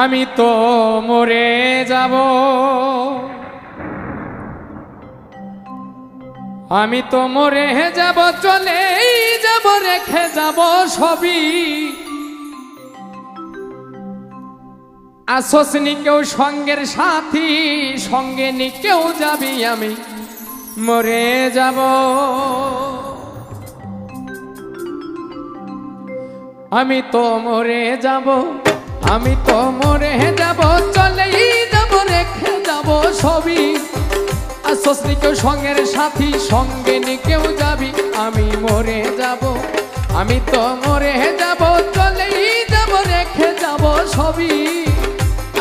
আমি তো মরে যাব, আমি তো মরে যাব, চলেই যাব, রেখে যাব সবই। আসস নি কেউ সঙ্গের সাথী, সঙ্গে নি কেউ যাবি, আমি মরে যাব। আমি তো মরে যাব, আমি তো মরে যাব, চলেই যাব, রেখে যাব সবই। আসস নি কেউ সঙ্গের সাথী, সঙ্গে নি কেউ যাবি, আমি মরে যাব। আমি তো মরে যাব, চলেই যাব, রেখে যাব সবই।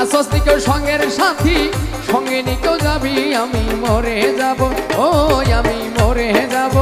আসস নি কেউ সঙ্গের সাথী, সঙ্গে নি কেউ যাবি, আমি মরে যাব, ও আমি মরে যাব।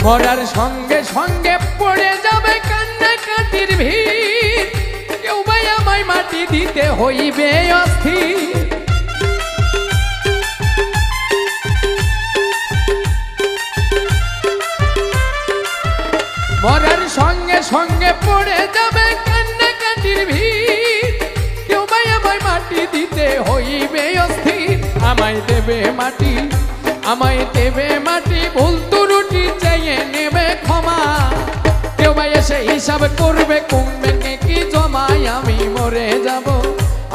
মরার সঙ্গে সঙ্গে পড়ে যাবে কান্নাকাটির ভিড়, কেউ ভাই আমায় মাটি দিতে হইবে অস্থির। মরার সঙ্গে সঙ্গে পড়ে যাবে কান্নাকাটির ভিড়, কেউ ভাই আমায় মাটি দিতে হইবে অস্থির। আমায় দেবে মাটি, আমায় দেবে মাটি, ভুল ত্রুটি চেয়ে নেবে ক্ষমা। কেউ ভাই এসে হিসাব করবে কমবে কি জমায়, আমি মরে যাব,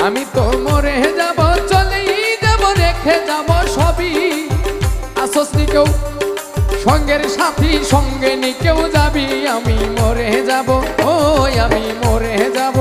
আমি তো মরে যাব, চলেই যাব, রেখে যাব সবই। আসস নি কেউ সঙ্গের সাথী, সঙ্গে নি কেউ যাবি, আমি মরে যাব, ও আমি মরে যাব।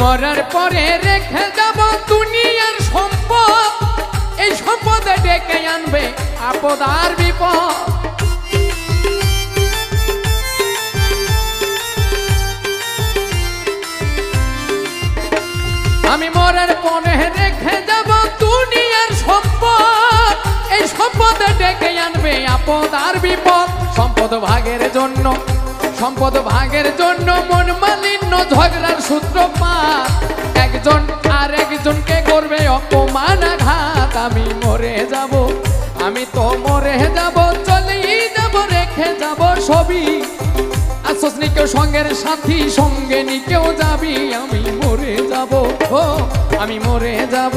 মরার পরে রেখে যাব দুনিয়ার সম্পদ, এই সম্পদে ডেকে আনবে আপদ আর বিপদ। আমি মরার পরে রেখে যাব দুনিয়ার সম্পদ, এই সম্পদে ডেকে আনবে আপদ আর বিপদ। সম্পদ ভাগের জন্য, সম্পদ ভাগের জন্য মন মালিন্য, ঝগড়ার সূত্রপাত, একজন আর একজনকে করবে অপমান আঘাত। আমি মরে যাব, আমি তো মরে যাব, চলেই যাব, রেখে যাব সবই। আসস নি কেউ সঙ্গের সাথী, সঙ্গে নি কেউ যাবি, আমি মরে যাব, ও আমি মরে যাব।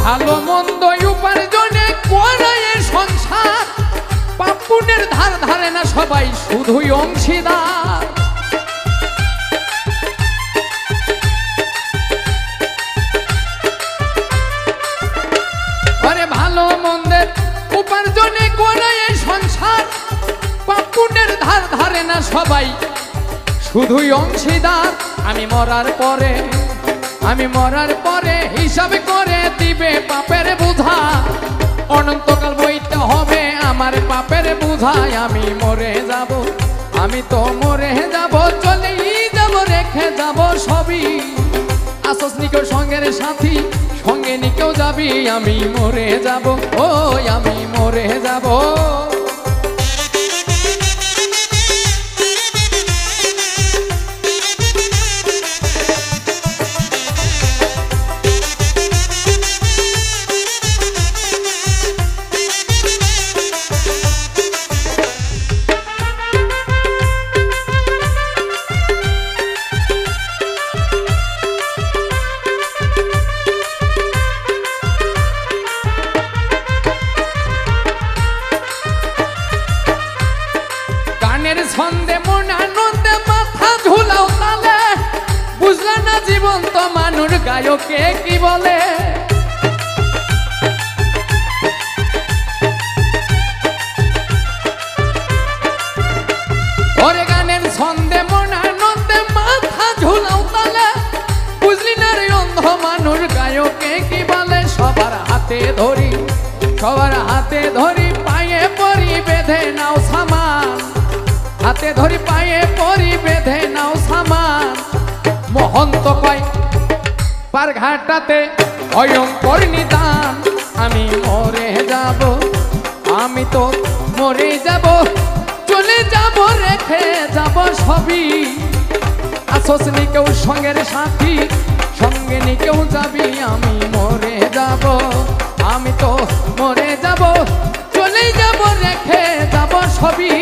ভালো মন্দ উপার্জনে করায় সংসার, পাপ পুণ্যের ধার ধারে না সবাই, শুধুই অংশীদার। আরে ভালো মন্দের উপার্জনে করায় সংসার, পাপ পুণ্যের ধার ধারে না সবাই, শুধুই অংশীদার। আমি মরার পরে, আমি মরার পরে হিসাব করে দিবে পাপের বোঝা, অনন্তকাল বইতে হবে আমার পাপের বোঝায়। আমি মরে যাব, আমি তো মরে যাব, চলেই যাব, রেখে যাব সবই। আসস নি কেউ সঙ্গের সাথী, সঙ্গে নি কেউ যাবি, আমি মরে যাব, ও আমি মরে যাব। গায়কে কি বলে ওরে গানের ছন্দে মনানন্দে মাথা ঝুলাও তালে বুঝলি না রে অন্ধ মানুষ গায়কে কি বলে সবার হাতে ধরি পায়ে পরি বেঁধে নাও সামান হাতে ধরি পায়ে পরি বেঁধে নাও সামান মহন্ত কয় পার ঘাটাতে ভয়ঙ্কর নিদান আমি মরে যাব আমি তো মরে যাব চলে যাব রেখে যাব সবই আসোস নি কেউ সঙ্গের সাথী সঙ্গে নি কেউ যাবি আমি মরে যাব আমি তো মরে যাব চলে যাব রেখে যাব সবই